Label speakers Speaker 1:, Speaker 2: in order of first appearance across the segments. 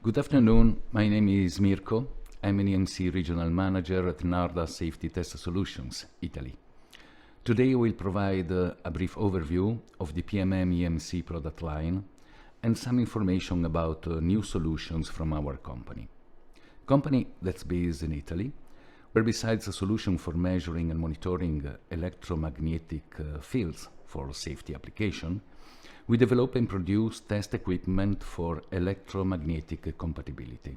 Speaker 1: Good afternoon, my name is Mirko. I'm an EMC Regional Manager at Narda Safety Test Solutions, Italy. Today we'll provide a brief overview of the PMM EMC product line and some information about new solutions from our company. Company that's based in Italy, where besides a solution for measuring and monitoring electromagnetic fields for safety application, we develop and produce test equipment for electromagnetic compatibility.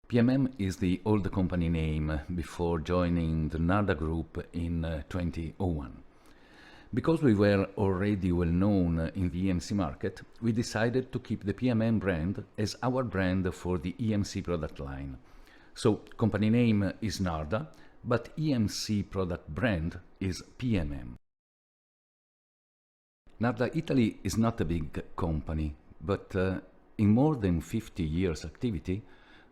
Speaker 1: PMM is the old company name before joining the Narda group in 2001. Because we were already well known in the EMC market, we decided to keep the PMM brand as our brand for the EMC product line. So company name is Narda, but EMC product brand is PMM. Narda Italy is not a big company, but in more than 50 years activity,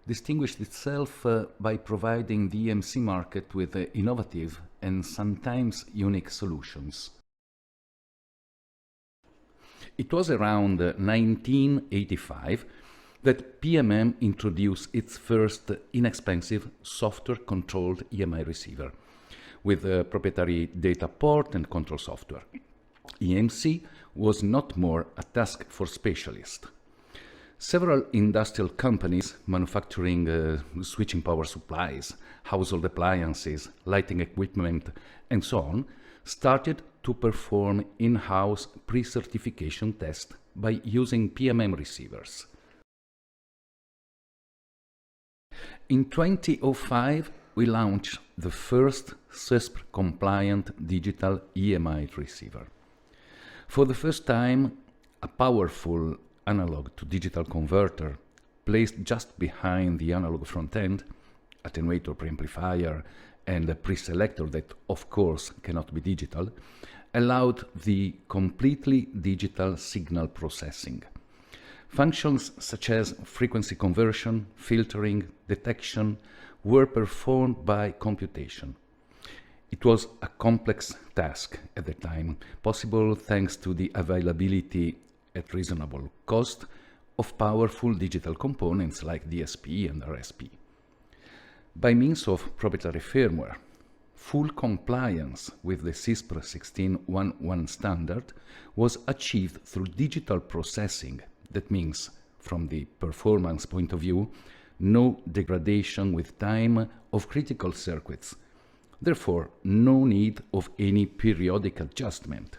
Speaker 1: distinguished itself by providing the EMC market with innovative and sometimes unique solutions. It was around 1985 that PMM introduced its first inexpensive software-controlled EMI receiver with a proprietary data port and control software. EMC was not more a task for specialists. Several industrial companies manufacturing switching power supplies, household appliances, lighting equipment, and so on, started to perform in-house pre-certification tests by using PMM receivers. In 2005, we launched the first CESP-compliant digital EMI receiver. For the first time, a powerful analog to digital converter placed just behind the analog front end, attenuator preamplifier, and a pre-selector that of course cannot be digital, allowed the completely digital signal processing. Functions such as frequency conversion, filtering, detection were performed by computation. It was a complex task at the time, possible thanks to the availability at reasonable cost of powerful digital components like DSP and RSP. By means of proprietary firmware, full compliance with the CISP 16111 standard was achieved through digital processing. That means, from the performance point of view, no degradation with time of critical circuits. Therefore, no need of any periodic adjustment.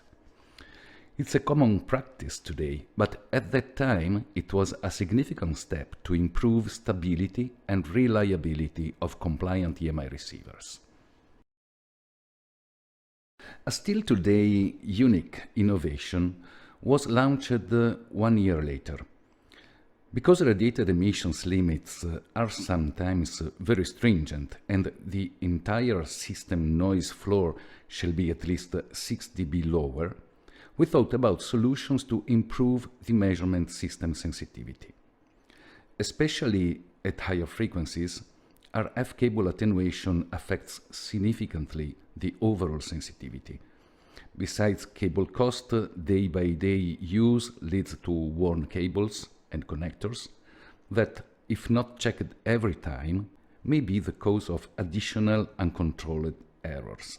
Speaker 1: It's a common practice today, but at that time it was a significant step to improve stability and reliability of compliant EMI receivers. A still today unique innovation was launched 1 year later. Because radiated emissions limits are sometimes very stringent and the entire system noise floor shall be at least 6 dB lower, we thought about solutions to improve the measurement system sensitivity. Especially at higher frequencies, RF cable attenuation affects significantly the overall sensitivity. Besides cable cost, day-by-day use leads to worn cables and connectors that, if not checked every time, may be the cause of additional uncontrolled errors.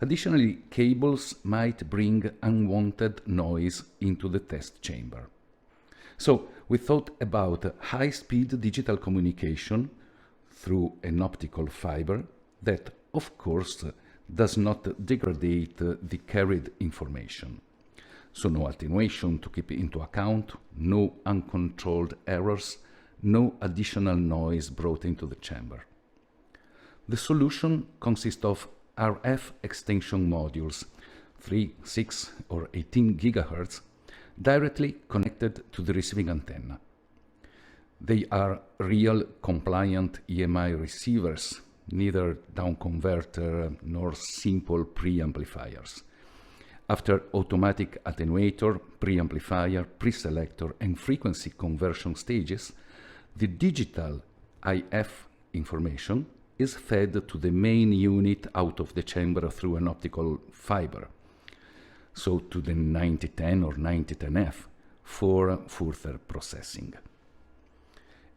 Speaker 1: Additionally, cables might bring unwanted noise into the test chamber. So we thought about high-speed digital communication through an optical fiber that, of course, does not degrade the carried information. So no attenuation to keep into account, no uncontrolled errors, no additional noise brought into the chamber. The solution consists of RF extension modules, 3, 6, or 18 GHz, directly connected to the receiving antenna. They are real compliant EMI receivers, neither down converter nor simple preamplifiers. After automatic attenuator, preamplifier, preselector, and frequency conversion stages, the digital IF information is fed to the main unit out of the chamber through an optical fiber, so to the 9010 or 9010F for further processing.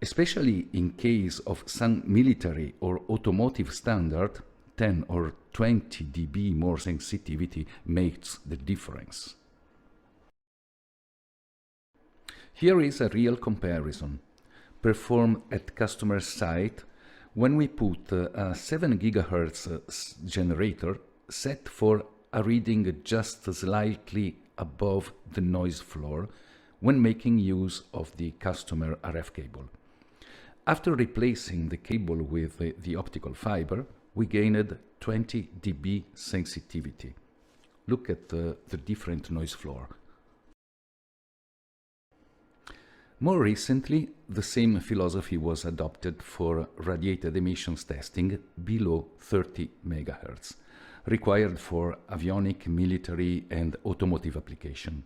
Speaker 1: Especially in case of some military or automotive standard, 10 or 20 dB more sensitivity makes the difference. Here is a real comparison, performed at customer site when we put a 7 GHz generator set for a reading just slightly above the noise floor when making use of the customer RF cable. After replacing the cable with the optical fiber, we gained 20 dB sensitivity. Look at the different noise floor. More recently, the same philosophy was adopted for radiated emissions testing below 30 MHz, required for avionic, military and automotive application.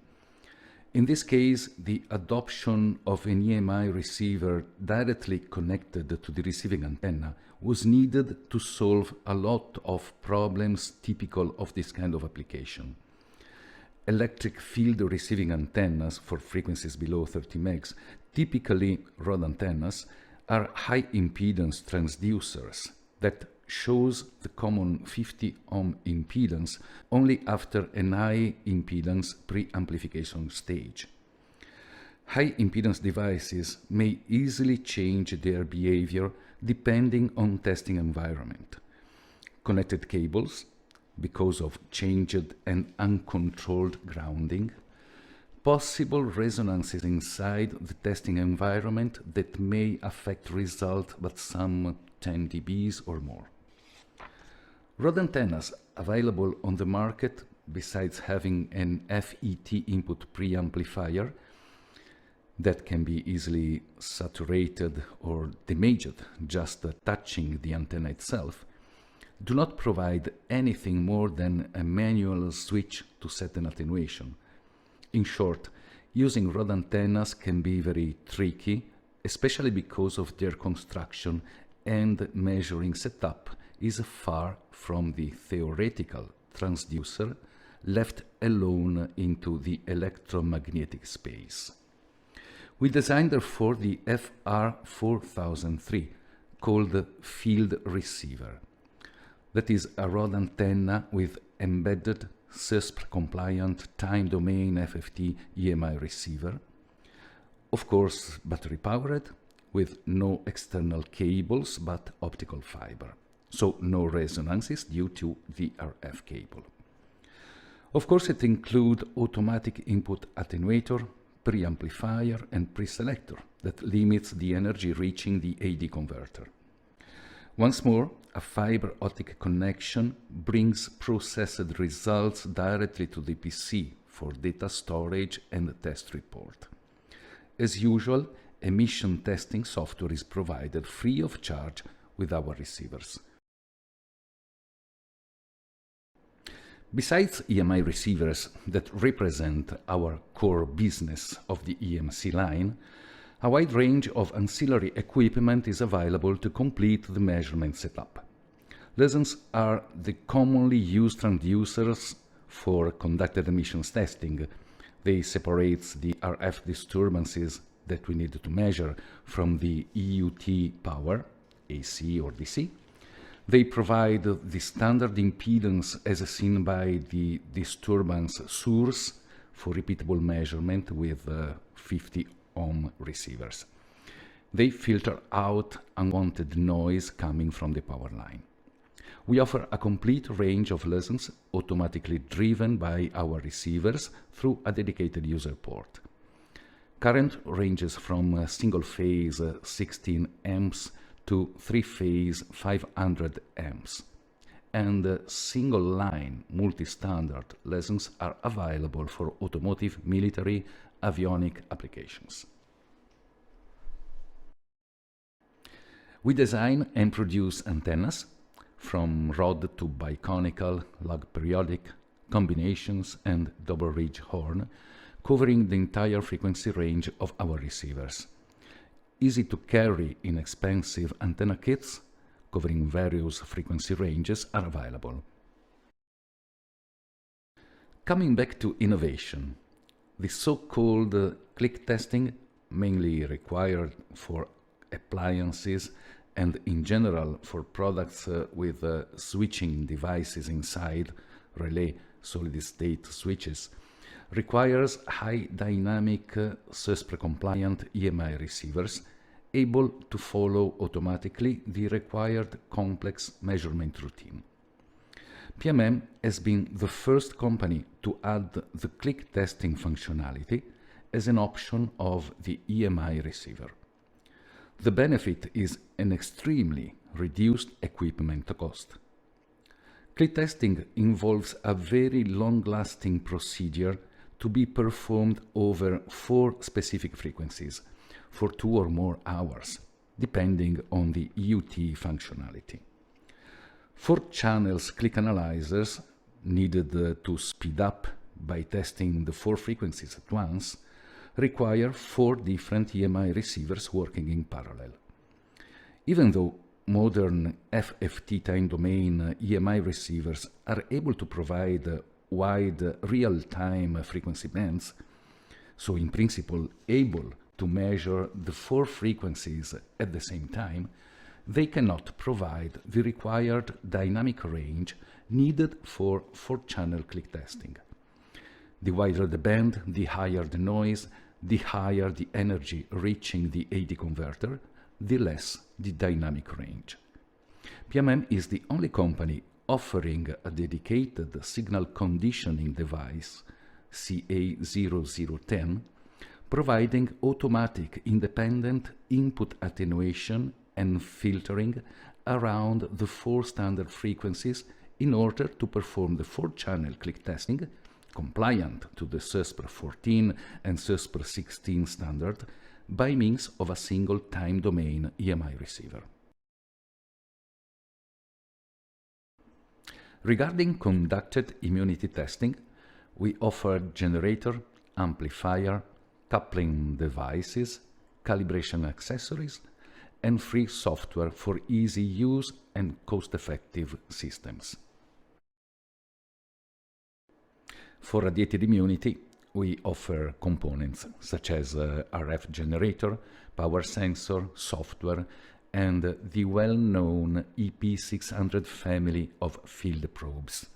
Speaker 1: In this case, the adoption of an EMI receiver directly connected to the receiving antenna was needed to solve a lot of problems typical of this kind of application. Electric field receiving antennas for frequencies below 30 MHz, typically rod antennas, are high impedance transducers that shows the common 50 ohm impedance only after an high impedance pre-amplification stage. High impedance devices may easily change their behavior depending on testing environment. Connected cables, because of changed and uncontrolled grounding, possible resonances inside the testing environment that may affect result by some 10 dBs or more. Rod antennas available on the market, besides having an FET input preamplifier that can be easily saturated or damaged just touching the antenna itself, do not provide anything more than a manual switch to set an attenuation. In short, using rod antennas can be very tricky, especially because of their construction and measuring setup is far from the theoretical transducer left alone into the electromagnetic space. We designed therefore the FR4003, called field receiver. That is a rod antenna with embedded CISP-compliant time domain FFT EMI receiver, of course battery powered, with no external cables but optical fiber, so no resonances due to the RF cable. Of course it includes automatic input attenuator, preamplifier and preselector that limits the energy reaching the AD converter. Once more, a fiber optic connection brings processed results directly to the PC for data storage and test report. As usual, emission testing software is provided free of charge with our receivers. Besides EMI receivers that represent our core business of the EMC line, a wide range of ancillary equipment is available to complete the measurement setup. LISNs are the commonly used transducers for conducted emissions testing. They separate the RF disturbances that we need to measure from the EUT power, AC or DC. They provide the standard impedance as seen by the disturbance source for repeatable measurement with 50 ohm receivers. They filter out unwanted noise coming from the power line. We offer a complete range of LISNs automatically driven by our receivers through a dedicated user port. Current ranges from single-phase 16 amps to 3-phase 500 amps, and single-line multi-standard LISNs are available for automotive, military, avionic applications. We design and produce antennas from rod to biconical, log periodic, combinations and double ridge horn, covering the entire frequency range of our receivers. Easy to carry inexpensive antenna kits covering various frequency ranges are available. Coming back to innovation, the so-called click testing, mainly required for appliances, and in general for products with switching devices inside, relay solid-state switches, requires high dynamic SESPR compliant EMI receivers able to follow automatically the required complex measurement routine. PMM has been the first company to add the click testing functionality as an option of the EMI receiver. The benefit is an extremely reduced equipment cost. Click testing involves a very long-lasting procedure to be performed over 4 specific frequencies for 2 or more hours, depending on the EUT functionality. 4 channels click analyzers needed to speed up by testing the 4 frequencies at once require 4 different EMI receivers working in parallel. Even though modern FFT time domain EMI receivers are able to provide wide real-time frequency bands, so in principle able to measure the 4 frequencies at the same time, they cannot provide the required dynamic range needed for 4-channel click testing. The wider the band, the higher the noise, the higher the energy reaching the AD converter, the less the dynamic range. PMM is the only company offering a dedicated signal conditioning device, CA0010, providing automatic independent input attenuation and filtering around the 4 standard frequencies in order to perform the 4-channel click testing compliant to the SESPR 14 and SESPR 16 standard by means of a single time domain EMI receiver. Regarding conducted immunity testing, we offer generator, amplifier, coupling devices, calibration accessories, and free software for easy use and cost-effective systems. For radiated immunity, we offer components such as RF generator, power sensor, software, and the well-known EP600 family of field probes.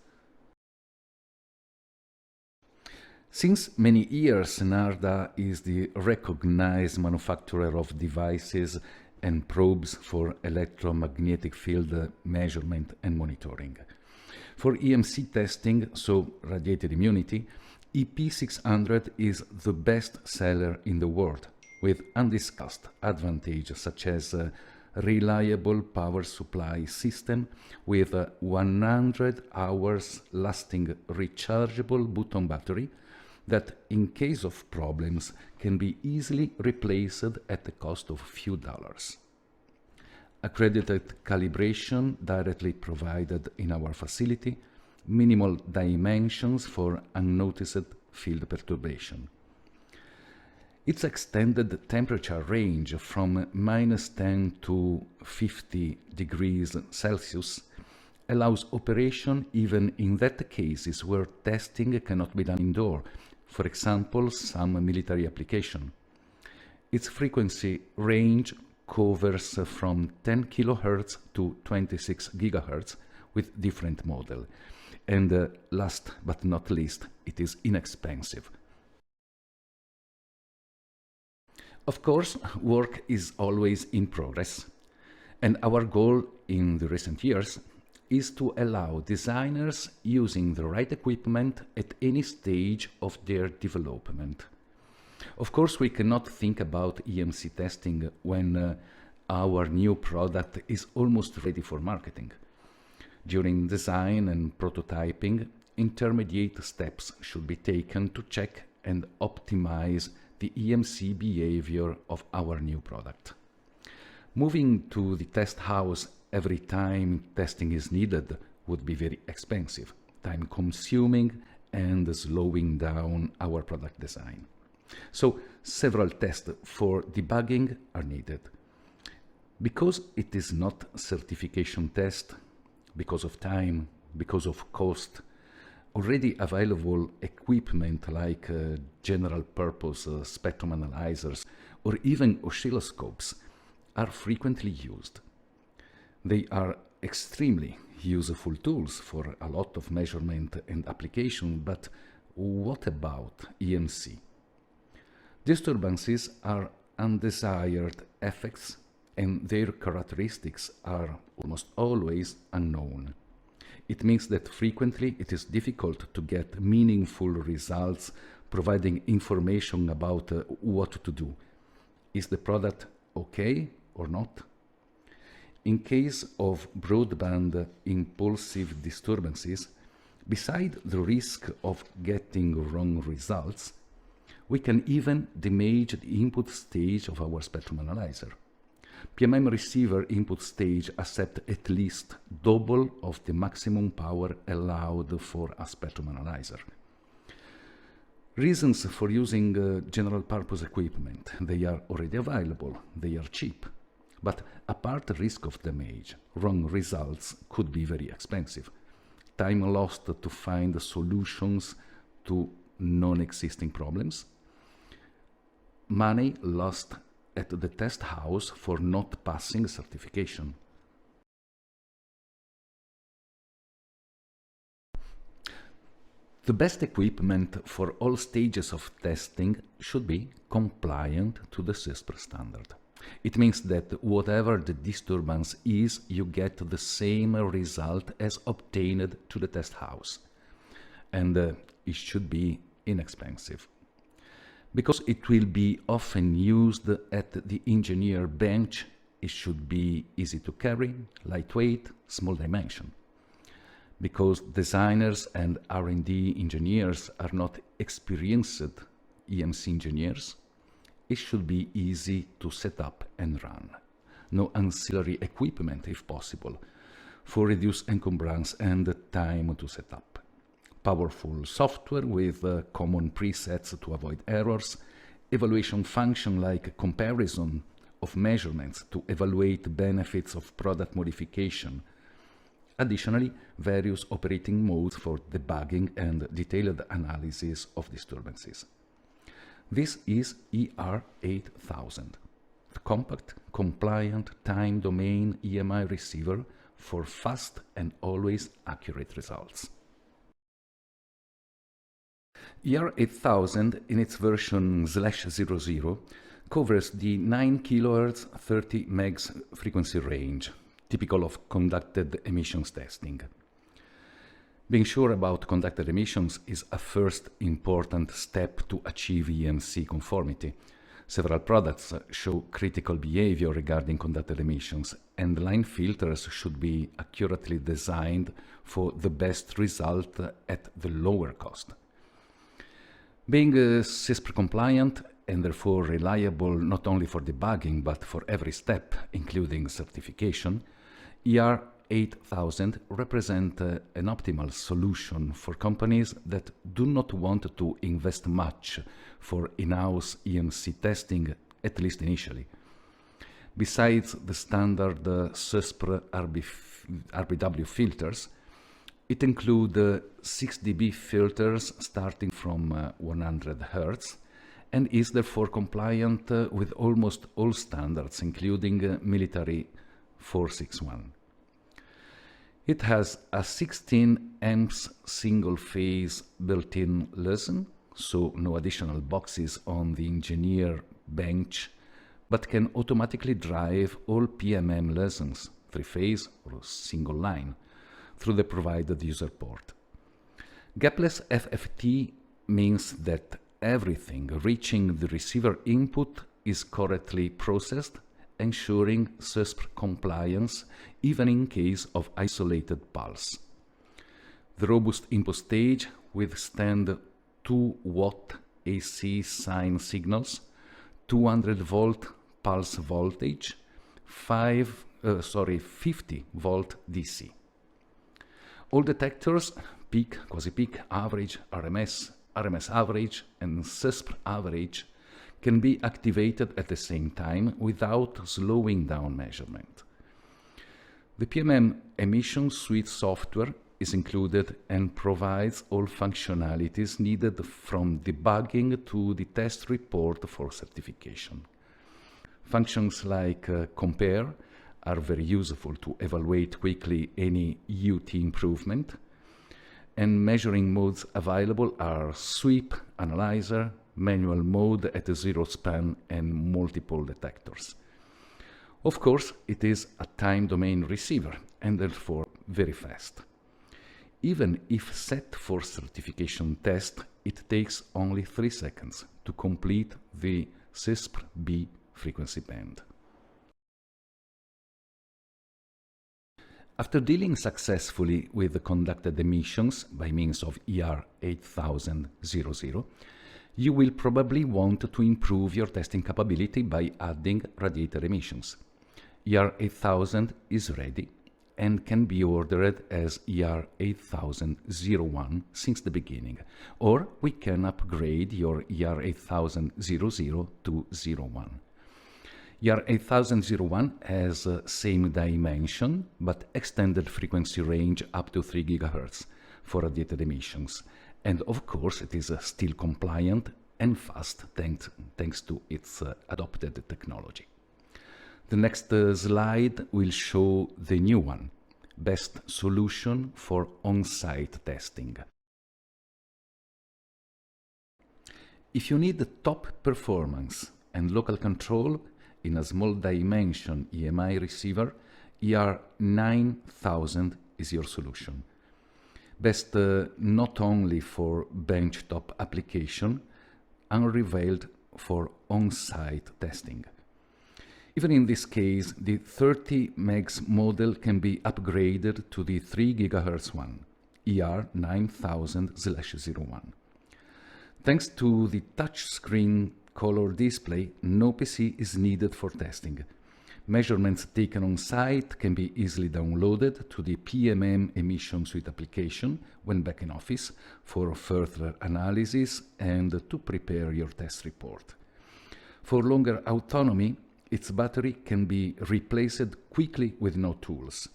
Speaker 1: Since many years, Narda is the recognized manufacturer of devices and probes for electromagnetic field measurement and monitoring. For EMC testing, so radiated immunity, EP600 is the best seller in the world, with undiscussed advantages such as a reliable power supply system with a 100 hours lasting rechargeable button battery that, in case of problems, can be easily replaced at the cost of a few dollars. Accredited calibration directly provided in our facility, minimal dimensions for unnoticed field perturbation. Its extended temperature range from -10 to 50 degrees Celsius allows operation even in that cases where testing cannot be done indoor, for example, some military application. Its frequency range covers from 10 kHz to 26 GHz with different model. And last but not least, it is inexpensive. Of course, work is always in progress, and our goal in the recent years is to allow designers using the right equipment at any stage of their development. Of course, we cannot think about EMC testing when our new product is almost ready for marketing. During design and prototyping, intermediate steps should be taken to check and optimize the EMC behavior of our new product. Moving to the test house every time testing is needed would be very expensive, time-consuming, and slowing down our product design. So several tests for debugging are needed. Because it is not a certification test, because of time, because of cost, already available equipment like general purpose spectrum analyzers or even oscilloscopes are frequently used. They are extremely useful tools for a lot of measurement and application, but what about EMC? Disturbances are undesired effects and their characteristics are almost always unknown. It means that frequently it is difficult to get meaningful results providing information about what to do. Is the product okay or not? In case of broadband impulsive disturbances, beside the risk of getting wrong results, we can even damage the input stage of our spectrum analyzer. PMM receiver input stage accept at least double of the maximum power allowed for a spectrum analyzer. Reasons for using general purpose equipment: they are already available, they are cheap. But apart the risk of damage, wrong results could be very expensive. Time lost to find solutions to non-existing problems. Money lost at the test house for not passing certification. The best equipment for all stages of testing should be compliant to the CISPR standard. It means that whatever the disturbance is, you get the same result as obtained to the test house. And it should be inexpensive, because it will be often used at the engineer bench. It should be easy to carry, lightweight, small dimension. Because designers and R&D engineers are not experienced EMC engineers, it should be easy to set up and run. No ancillary equipment if possible, for reduced encumbrance and time to set up. Powerful software with common presets to avoid errors, evaluation function like comparison of measurements to evaluate benefits of product modification. Additionally, various operating modes for debugging and detailed analysis of disturbances. This is ER8000, the compact, compliant, time-domain EMI receiver for fast and always accurate results. ER8000 in its version /00 covers the 9 kHz 30 MHz frequency range, typical of conducted emissions testing. Being sure about conducted emissions is a first important step to achieve EMC conformity. Several products show critical behavior regarding conducted emissions, and line filters should be accurately designed for the best result at the lower cost. Being CISPR compliant and therefore reliable not only for debugging but for every step, including certification, ER8000 represent an optimal solution for companies that do not want to invest much for in-house EMC testing, at least initially. Besides the standard CISPR RBW filters, it includes 6 dB filters starting from 100 Hz and is therefore compliant with almost all standards, including military 461. It has a 16 amps single-phase built-in LISN, so no additional boxes on the engineer bench, but can automatically drive all PMM LISNs, 3-phase or single line, through the provided user port. Gapless FFT means that everything reaching the receiver input is correctly processed, ensuring CISPR compliance even in case of isolated pulse. The robust input stage withstands 2 watt AC sine signals, 200 volt pulse voltage, 50 volt DC. All detectors, peak, quasi-peak, average, RMS, RMS average, and CISPR average can be activated at the same time without slowing down measurement. The PMM emission suite software is included and provides all functionalities needed from debugging to the test report for certification. Functions like compare are very useful to evaluate quickly any UT improvement. And measuring modes available are sweep, analyzer, manual mode at a zero span, and multiple detectors. Of course, it is a time domain receiver and therefore very fast. Even if set for certification test, it takes only 3 seconds to complete the CISP-B frequency band. After dealing successfully with the conducted emissions by means of ER8000, you will probably want to improve your testing capability by adding radiator emissions. ER8000 is ready and can be ordered as ER8001 since the beginning, or we can upgrade your ER8000 to 01. ER8001 has same dimension but extended frequency range up to 3 GHz for radiated emissions, and of course it is still compliant and fast thanks to its adopted technology. The next slide will show the new one, best solution for on-site testing. If you need top performance and local control in a small dimension EMI receiver, ER9000 is your solution. Best not only for benchtop application, unrivaled for on-site testing. Even in this case, the 30 megs model can be upgraded to the 3 GHz one, ER9000/01. Thanks to the touchscreen color display, no PC is needed for testing. Measurements taken on site can be easily downloaded to the PMM emission suite application when back in office for further analysis and to prepare your test report. For longer autonomy, its battery can be replaced quickly with no tools.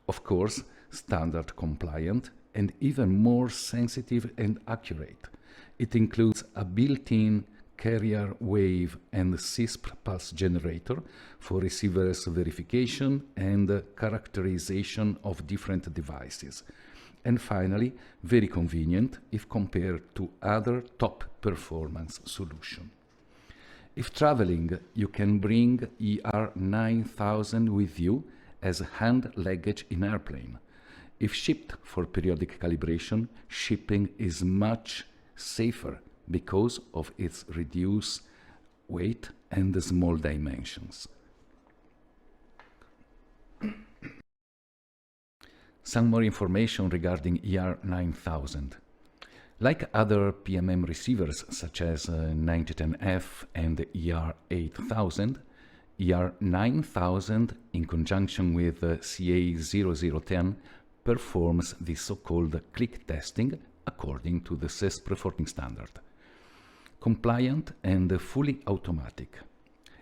Speaker 1: Of course, standard compliant and even more sensitive and accurate. It includes a built-in carrier wave and CISP pulse generator for receivers verification and characterization of different devices. And finally, very convenient if compared to other top performance solutions. If traveling, you can bring ER9000 with you as hand luggage in airplane. If shipped for periodic calibration, shipping is much safer because of its reduced weight and the small dimensions. Some more information regarding ER9000. Like other PMM receivers such as 9010F and ER8000, ER9000 in conjunction with CA0010 performs the so-called click testing according to the CISP reporting standard. Compliant and fully automatic.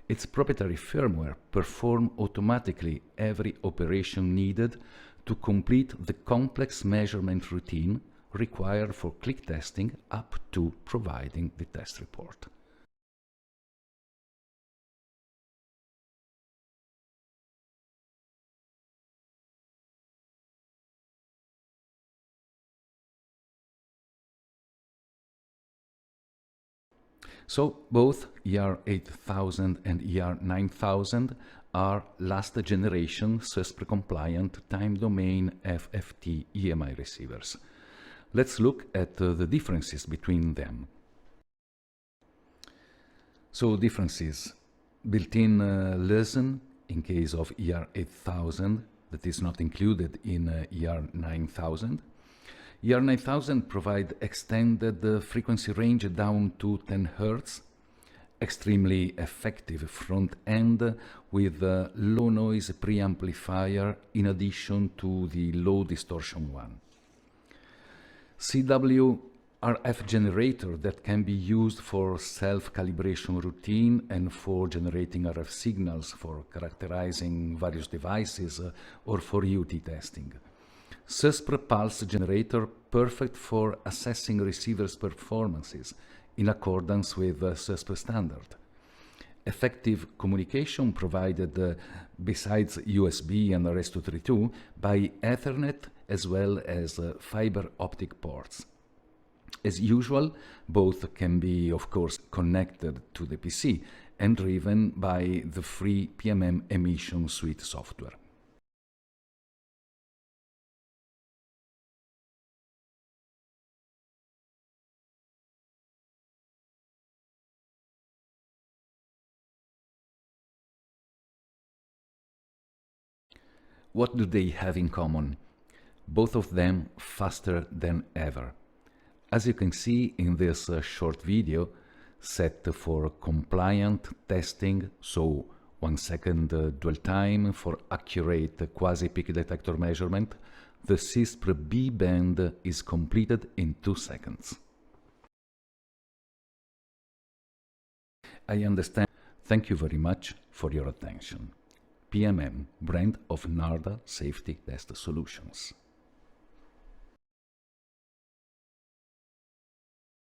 Speaker 1: Its proprietary firmware performs automatically every operation needed to complete the complex measurement routine required for click testing up to providing the test report. So both ER8000 and ER9000 are last generation CISP compliant time domain FFT EMI receivers. Let's look at the differences between them. So differences: built-in LISN in case of ER8000 that is not included in ER9000. ER9000 provide extended frequency range down to 10 Hz, extremely effective front end with low noise preamplifier in addition to the low distortion one. CW-RF generator that can be used for self-calibration routine and for generating RF signals for characterizing various devices or for UT testing. CISP pulse generator perfect for assessing receivers' performances in accordance with CISP standard. effective communication provided besides USB and RS-232 by Ethernet as well as fiber optic ports. As usual, both can be, of course, connected to the PC and driven by the free PMM emission suite software. What do they have in common? Both of them faster than ever. As you can see in this short video, set for compliant testing, so 1 second dwell time for accurate quasi-peak detector measurement, the CISPR B band is completed in 2 seconds. I understand. Thank you very much for your attention. PMM, brand of Narda Safety Test Solutions.